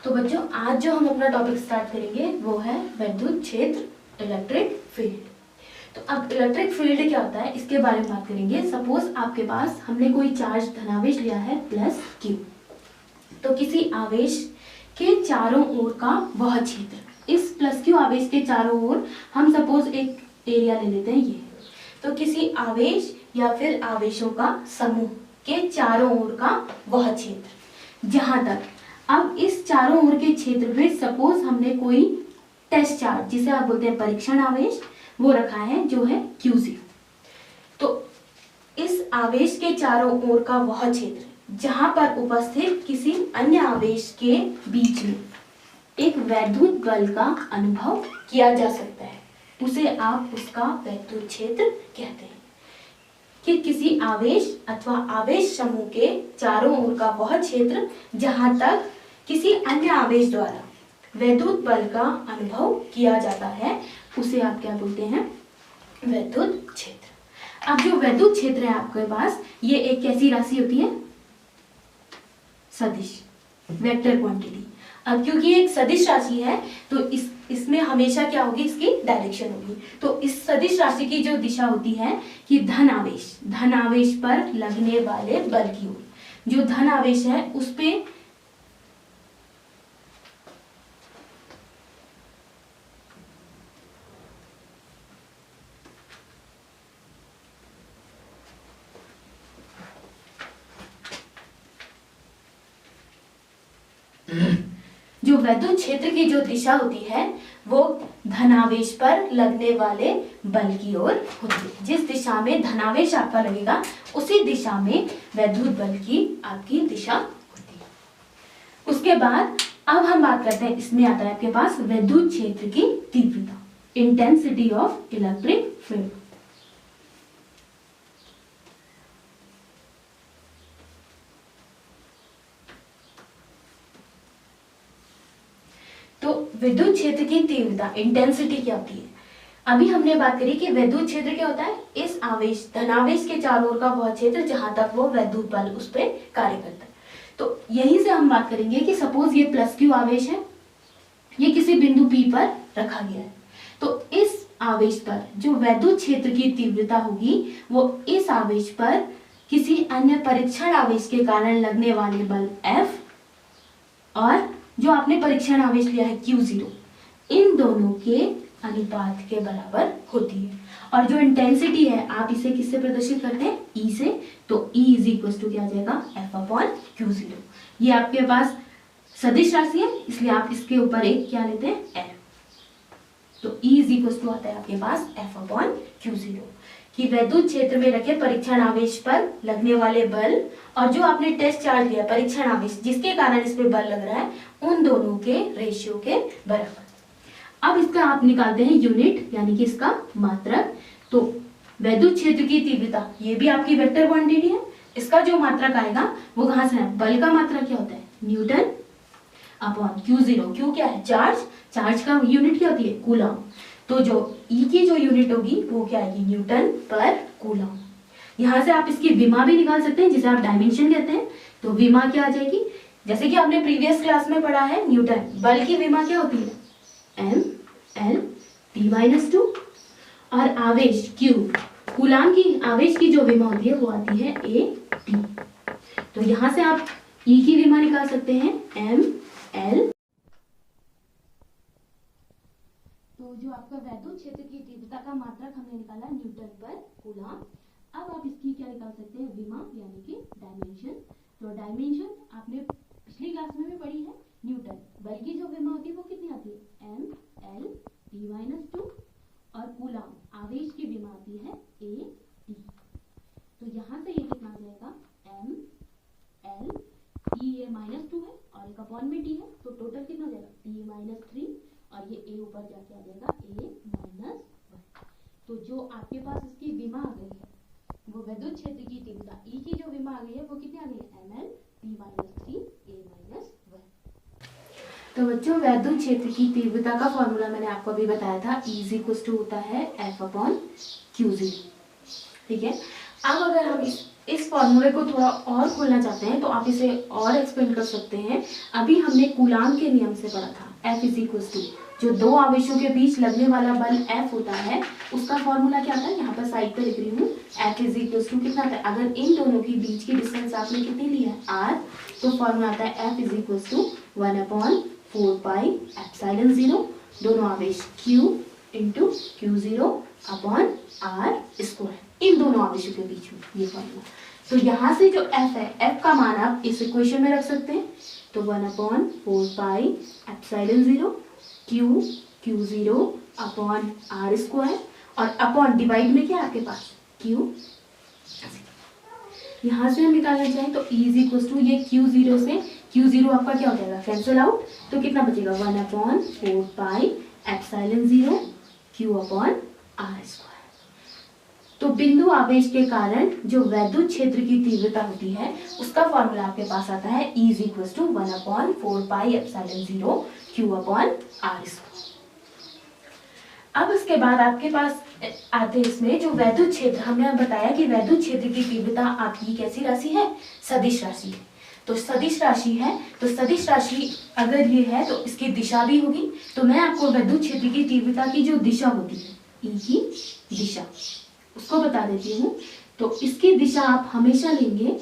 तो बच्चों आज जो हम अपना टॉपिक स्टार्ट करेंगे वो है विद्युत क्षेत्र, इलेक्ट्रिक फील्ड। तो अब इलेक्ट्रिक फील्ड क्या होता है इसके बारे में बात करेंगे। सपोज आपके पास हमने कोई चार्ज धनावेश लिया है प्लस क्यू, तो किसी आवेश के चारों ओर का वह क्षेत्र, इस प्लस क्यू आवेश के चारों ओर हम सपोज एक एरिया ले लेते हैं ये, तो किसी आवेश या फिर आवेशों का समूह के चारों ओर का वह क्षेत्र जहां तक, अब इस चारों ओर के क्षेत्र में सपोज हमने कोई टेस्ट चार्ज जिसे आप बोलते हैं परीक्षण आवेश वो रखा है जो है Q0। तो इस आवेश के चारों ओर का वह क्षेत्र जहां पर उपस्थित किसी अन्य आवेश के बीच में एक वैद्युत बल का अनुभव किया जा सकता है, उसे आप उसका वैद्युत क्षेत्र कहते हैं। कि किसी आवेश अथवा आवेश समूह के चारों ओर का वह क्षेत्र जहां तक किसी अन्य आवेश द्वारा वैद्युत बल का अनुभव किया जाता है उसे आप क्या बोलते हैं, वैद्युत क्षेत्र। अब जो वैद्युत क्षेत्र है आपके पास ये एक कैसी राशि होती है, सदिश, वेक्टर क्वांटिटी। अब क्योंकि एक सदिश राशि है तो इसमें हमेशा क्या होगी, इसकी डायरेक्शन होगी। तो इस सदिश राशि की जो दिशा होती है कि धन आवेश पर लगने वाले बल की ओर, जो धन आवेश है उस पे जो वैद्युत क्षेत्र की जो दिशा होती है वो धनावेश पर लगने वाले बल की ओर होती है। जिस दिशा में धनावेश आपका लगेगा उसी दिशा में वैद्युत बल की आपकी दिशा होती है। उसके बाद अब हम बात करते हैं, इसमें आता है आपके पास वैद्युत क्षेत्र की तीव्रता, इंटेंसिटी ऑफ इलेक्ट्रिक फील्ड। तो विद्युत क्षेत्र की तीव्रता, इंटेंसिटी क्या होती है। अभी हमने बात करी कि विद्युत क्षेत्र क्या होता है, इस आवेश धनावेश के चारों ओर का वह क्षेत्र जहां तक वो वैद्युत बल उस पर कार्य करता है। तो यहीं से हम बात करेंगे कि सपोज ये प्लस क्यू आवेश है, ये किसी बिंदु P पर रखा गया है, तो इस आवेश पर जो वैद्युत क्षेत्र की तीव्रता होगी वो इस आवेश पर किसी अन्य परीक्षण आवेश के कारण लगने वाले बल F और जो आपने परीक्षण आवेश लिया है Q0, इन दोनों के अनुपात के बराबर होती है। और जो इंटेंसिटी है आप इसे किससे प्रदर्शित करते हैं, E से, तो E इज इक्वल टू क्या आ जाएगा, F/Q0। ये आपके पास सदिश राशि है इसलिए आप इसके ऊपर एक क्या लेते हैं, F। तो E इज इक्वल टू आता है आपके पास F/Q0 कि वैद्युत क्षेत्र में रखे परीक्षण आवेश पर लगने वाले बल और जो आपने टेस्ट चार्ज लिया परीक्षण आवेश जिसके कारण इस पे बल लग रहा है उन दोनों के रेशियो के बराबर। अब इसका आप निकालते हैं यूनिट, यानी कि इसका मात्रक। तो वैद्युत क्षेत्र की तीव्रता ये भी आपकी वेक्टर क्वांटिटी है, इसका जो मात्रक आएगा वो कहां से है, बल का मात्रक क्या होता है, न्यूटन अपॉन Q0। क्यू क्या है, चार्ज का यूनिट क्या होती है, कूलम। तो जो E की जो यूनिट होगी वो क्या आएगी, न्यूटन पर कूलम। यहाँ से आप इसकी विमा भी निकाल सकते हैं जिसे आप डायमेंशन कहते हैं। तो विमा क्या आ जाएगी, जैसे कि आपने प्रीवियस क्लास में पढ़ा है न्यूटन, बल की विमा क्या होती है, M/L/T-2 और आवेश Q, कूलाम की आवेश की जो विमा होती है वो आती है A/T। तो यहाँ से आप E की विमा निकाल सकते हैं M/L। तो जो आपका वैद्युत क्षेत्र की तीव्रता का मात्रक हमने निकाला न्यूटन पर कूलम। अब आप इसकी क्या निकाल सकते हैं, विमा यानी कि डायमेंशन। तो डायमेंशन आपने पिछली क्लास में भी पढ़ी है, न्यूटन, बल की जो विमा होती है वो कितनी आती है, M/L/T-2 और कूलम आवेश की विमा आती है A/T। तो यहाँ से ये कितना आ जाएगा, M/L, ये -2 है और एक अपॉन में T है, तो टोटल कितना हो जाएगा, T-3 और ये A ऊपर जाके आ जाएगा A-1। तो जो आपके पास इसकी विमा आ गई है वो वैद्युत क्षेत्र की तीव्रता E की जो विमा आ गई है वो कितनी आ गई है, ML/T-3 A-1। तो बच्चों वैद्युत क्षेत्र की तीव्रता का फॉर्मूला मैंने आपको अभी बताया था, E इज इक्वल टू होता है F/Q0। ठीक है, अब अगर हम इस फॉर्मूले को थोड़ा और खोलना चाहते हैं तो आप इसे और एक्सपेंड कर सकते हैं। अभी हमने कूलाम के नियम से पढ़ा था, F इज इक्वल टू जो दो आवेशों के बीच लगने वाला बल F होता है उसका फॉर्मूला क्या आता है, यहाँ पर साइड पर लिख रही हूँ, F इज इक्वल टू कितना आता है, अगर इन दोनों के बीच की डिस्टेंस आपने कितनी ली है R, तो फॉर्मूला आता है F is equal to 1/4 pi epsilon 0 दोनों आवेश Q into Q0 upon R square, इन दोनों आवेशों के बीच में ये फॉर्मूला। तो यहाँ से जो F है, F का मान आप इस इक्वेशन में रख सकते हैं, तो 1/4 pi epsilon 0 Q0 upon R square, और अपॉन डिवाइड में क्या आपके पास Q, यहाँ से हम निकालना चाहें तो E इज इक्वल टू ये Q0 से Q0 आपका क्या हो जाएगा, कैंसिल आउट, तो कितना बचेगा 1/4 pi epsilon 0 Q upon R square. तो बिंदु आवेश के कारण जो वैद्युत क्षेत्र की तीव्रता होती है उसका फॉर्मूला आपके पास आता है E is equal to 1/4 pi epsilon 0 Q upon R square. अब इसके बाद आपके पास आते इसमें जो वैद्युत क्षेत्र, हमने बताया कि वैद्युत क्षेत्र की तीव्रता आपकी कैसी राशि है, सदिश राशि है। तो सदिश राशि है, तो सदिश राशि अगर ये है तो इसकी दिशा भी होगी। तो मैं आपको वैद्युत क्षेत्र की तीव्रता की जो दिशा होती है, E की दिशा, उसको बता देती हूँ। तो इसकी दिशा आप हमेशा लेंगे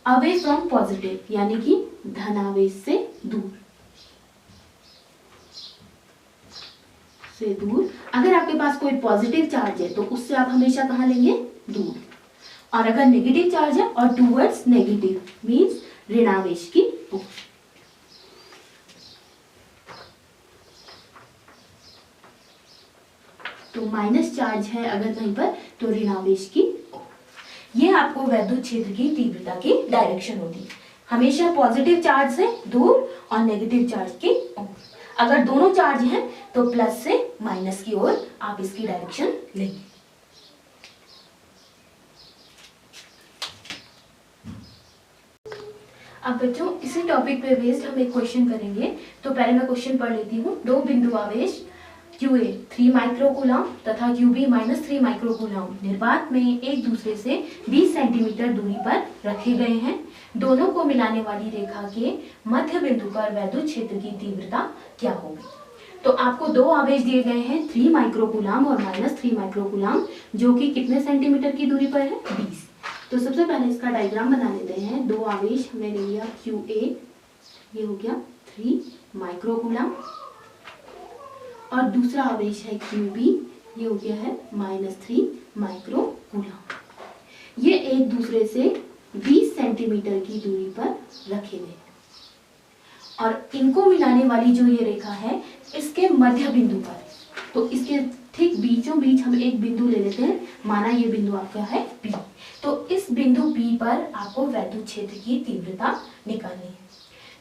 अवे फ्रॉम पॉजिटिव, यानी कि धनावेश से दूर, अगर आपके पास कोई पॉजिटिव चार्ज है तो उससे आप हमेशा कहाँ लेंगे, दूर, और अगर नेगेटिव चार्ज है और टूवर्ड्स नेगेटिव मींस ऋणावेश की ओर। तो माइनस चार्ज है अगर कहीं पर तो ऋणावेश की ओर। ये आपको वैद्युत क्षेत्र की तीव्रता की डायरेक्शन होती है, हमेशा पॉजिटिव चार्ज से दूर और नेगेटिव चार्ज की ओर। अगर दोनों चार्ज हैं तो प्लस से माइनस की ओर आप इसकी डायरेक्शन लेंगे। अब बच्चों इसी टॉपिक पे बेस्ड हम एक क्वेश्चन करेंगे। तो पहले मैं क्वेश्चन पढ़ लेती हूँ। दो बिंदु आवेश QA 3 माइक्रोकूलम तथा QB -3 माइक्रोकूलम निर्वात में एक दूसरे से 20 सेंटीमीटर दूरी पर रखे गए हैं। दोनों को मिलाने वाली रेखा के मध्य बिंदु पर वैद्युत क्षेत्र की तीव्रता क्या होगी। तो आपको दो आवेश दिए गए हैं 3 माइक्रोकूलम और -3 माइक्रोकूलम, जो कि कितने सेंटीमीटर की दूरी पर है, 20। तो सबसे पहले इसका डायग्राम बना लेते हैं। दो आवेश हमने ले लिया QA, ये हो गया 3 माइक्रोकूलम, और दूसरा आवेश है QB, ये हो गया है -3 माइक्रोकूलम। ये एक दूसरे से 20 सेंटीमीटर की दूरी पर रखे गए, और इनको मिलाने वाली जो ये रेखा है इसके मध्य बिंदु पर, तो इसके ठीक बीचों बीच हम एक बिंदु ले लेते हैं, माना ये बिंदु आपका है P। तो इस बिंदु P पर आपको वैद्युत क्षेत्र की तीव्रता निकालनी है।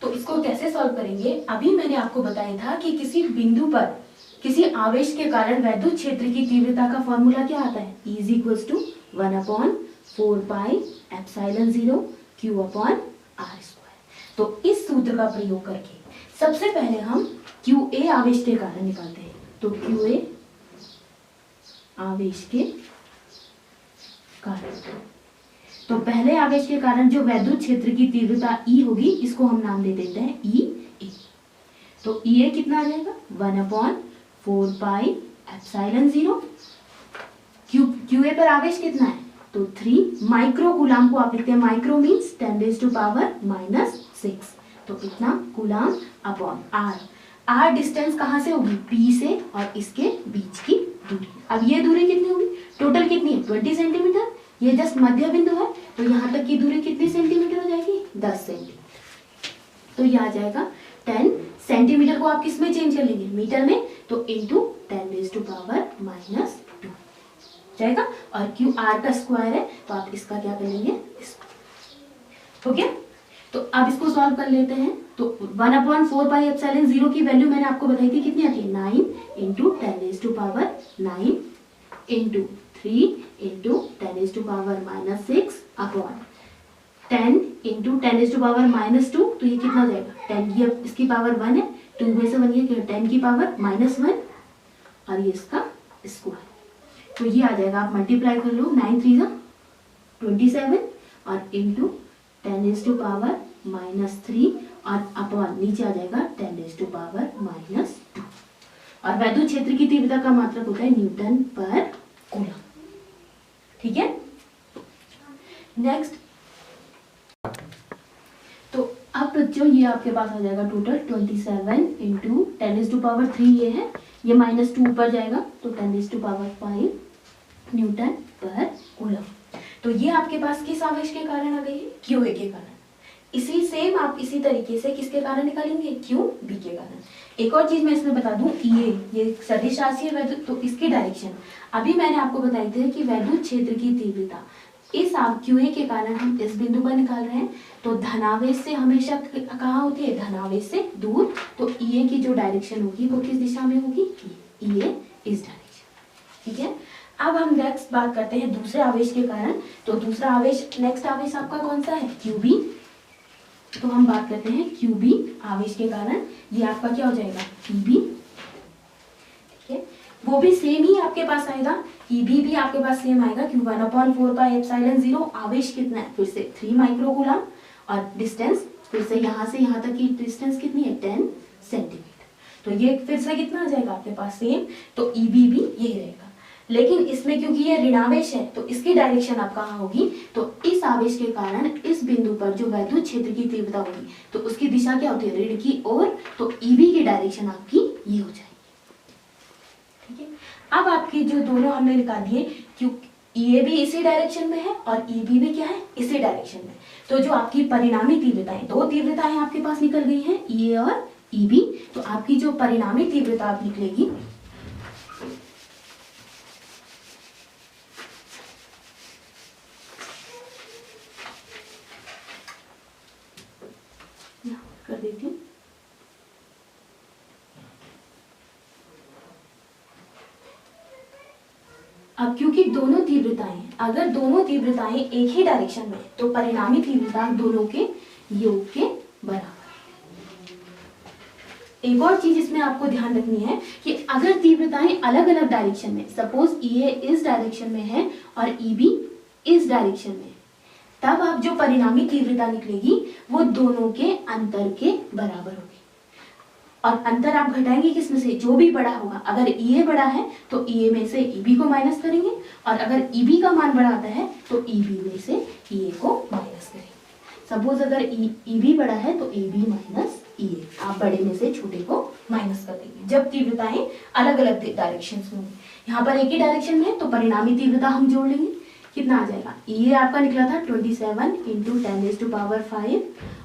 तो इसको कैसे सॉल्व करेंगे, अभी मैंने आपको बताया था कि किसी बिंदु पर किसी आवेश के कारण वैद्युत क्षेत्र की तीव्रता का फॉर्मूला क्या आता है, E is equal to 1/4 pi epsilon 0 Q upon R square. तो इस सूत्र का प्रयोग करके सबसे पहले हम QA आवेश के कारण निकालते हैं। तो QA आवेश के कारण, तो पहले आवेश के कारण जो वैद्युत क्षेत्र की तीव्रता E होगी, इसको हम नाम दे देते हैं EA। तो EA कितना आ जाएगा, 1/4 पाई एप्सिलॉन 0। QA पर आवेश कितना है, तो 3 माइक्रोकूलम को आप लिखते हैं, माइक्रो मीन्स 10⁻⁻⁶, तो इतना कूलम अपॉन R डिस्टेंस कहाँ से होगी, P से और इसके बीच की दूरी। अब ये दूरी कितनी होगी, टोटल कितनी है 20 सेंटीमीटर, ये जस्ट मध्य बिंदु है, तो यहाँ तक की दूरी कितनी सेंटीमीटर हो जाएगी, 10 सेंटीमीटर। तो ये आ जाएगा 10 सेंटीमीटर को आप किस में चेंज कर लेंगे, मीटर में, तो इंटू 10⁻⁻² जाएगा, और QR का स्क्वायर है तो आप इसका क्या कर लेंगे, हो गया। तो अब इसको सॉल्व कर लेते हैं। तो 1/4 पाई एप्सिलॉन 0 की वैल्यू मैंने आपको बताई थी, कितनी आती है, 9 into 10⁻9 into 3 into 10⁻⁻6 upon 10 into 10⁻⁻2, तो ये कितना हो जाएगा, 10, ये इसकी पावर 1 है, 2 में से 1 ये 10 की पावर -1, और ये इसका स्क्वायर। तो ये आ जाएगा, आप मल्टीप्लाई कर लो, 9 3 जा 27 और इंटू 10⁻³ और अपॉन नीचे आ जाएगा 10⁻²। और वैद्युत क्षेत्र की तीव्रता का मात्रक होता है न्यूटन पर कूलम। ठीक है, नेक्स्ट। तो अब बच्चों ये आपके पास आ जाएगा टोटल 27 इंटू 10⁻³ ये है, ये -2 ऊपर जाएगा तो 10⁻5 न्यूटन पर कूलम। तो ये आपके पास किस आवेश के कारण आ गई है? QA के कारण। इसी सेम आप इसी तरीके से किसके कारण निकालेंगे? QB के कारण। एक और चीज मैं इसमें बता दूं, ये सदिश राशि है वैद्युत, तो इसकी डायरेक्शन अभी मैंने आपको बताई थी कि वैद्युत क्षेत्र की तीव्रता इस QA के कारण हम इस बिंदु पर निकाल रहे हैं, तो धनावेश से हमेशा कहाँ होती है? धनावेश से दूर। तो EA की जो डायरेक्शन होगी वो किस दिशा में होगी? EA इस डायरेक्शन। ठीक है, अब हम नेक्स्ट बात करते हैं दूसरे आवेश के कारण। तो दूसरा आवेश, नेक्स्ट आवेश आपका कौन सा है? QB। तो हम बात करते हैं QB आवेश के कारण, ये आपका क्या हो जाएगा? EB। ठीक है, वो भी सेम ही आपके पास आएगा, EB भी आपके पास सेम आएगा, Q1/4πε0। आवेश कितना है? फिर से 3 माइक्रोकूलम और डिस्टेंस फिर से यहाँ से यहाँ तक की डिस्टेंस कितनी है? 10 सेंटीमीटर। तो ये फिर से कितना आ जाएगा आपके पास? सेम। तो EB भी यही रहेगा, लेकिन इसमें क्योंकि ये ऋणावेश है तो इसकी डायरेक्शन आप कहाँ होगी? तो इस आवेश के कारण इस बिंदु पर जो वैद्युत क्षेत्र की तीव्रता होगी तो उसकी दिशा क्या होती है? ऋण की ओर। तो EB की डायरेक्शन आपकी ये हो जाएगी। ठीक है, अब आपकी जो दोनों हमने निकाल दिए, क्योंकि EA भी इसी डायरेक्शन में है और EB भी क्या है? इसी डायरेक्शन में। तो जो आपकी परिणामी तीव्रताएं, दो तीव्रताएं आपके पास निकल गई हैं, EA और EB। तो आपकी जो परिणामी तीव्रता आप निकलेगी कर देती हूँ। अब क्योंकि दोनों तीव्रताएं, अगर दोनों तीव्रताएं एक ही डायरेक्शन में, तो परिणामी तीव्रता दोनों के योग के बराबर। एक और चीज इसमें आपको ध्यान रखनी है कि अगर तीव्रताएं अलग अलग डायरेक्शन में, सपोज EA इस डायरेक्शन में है और EB इस डायरेक्शन में, तब आप जो परिणामी तीव्रता निकलेगी वो दोनों के अंतर के बराबर होगी। और अंतर आप घटाएंगे किसमें से? जो भी बड़ा होगा। अगर EA बड़ा है तो EA में से EB को माइनस करेंगे, और अगर EB का मान बड़ा आता है तो EB में से EA को माइनस करेंगे। सपोज अगर EB बड़ा है तो EB माइनस EA, आप बड़े में से छोटे को माइनस कर देंगे जब तीव्रताएं अलग अलग डायरेक्शन में होंगी। यहाँ पर एक ही डायरेक्शन में है तो परिणामी तीव्रता हम जोड़ लेंगे। कितना आ जाएगा? EA आपका निकला था 27 इंटू 10⁻5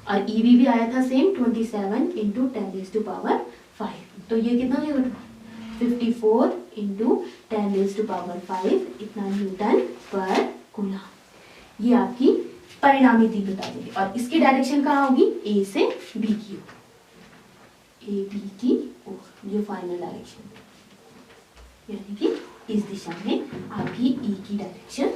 और EB भी आया था सेम 27 इंटू 10⁻5। तो ये कितना हो जाएगा? 54 इंटू 10⁻5 इतना न्यूटन पर कूलम। ये आपकी परिणामी तीव्रता होगी और इसकी डायरेक्शन कहाँ होगी? A से B की ओर, AB की ओर, जो फाइनल डायरेक्शन, यानी कि इस दिशा में आपकी E की डायरेक्शन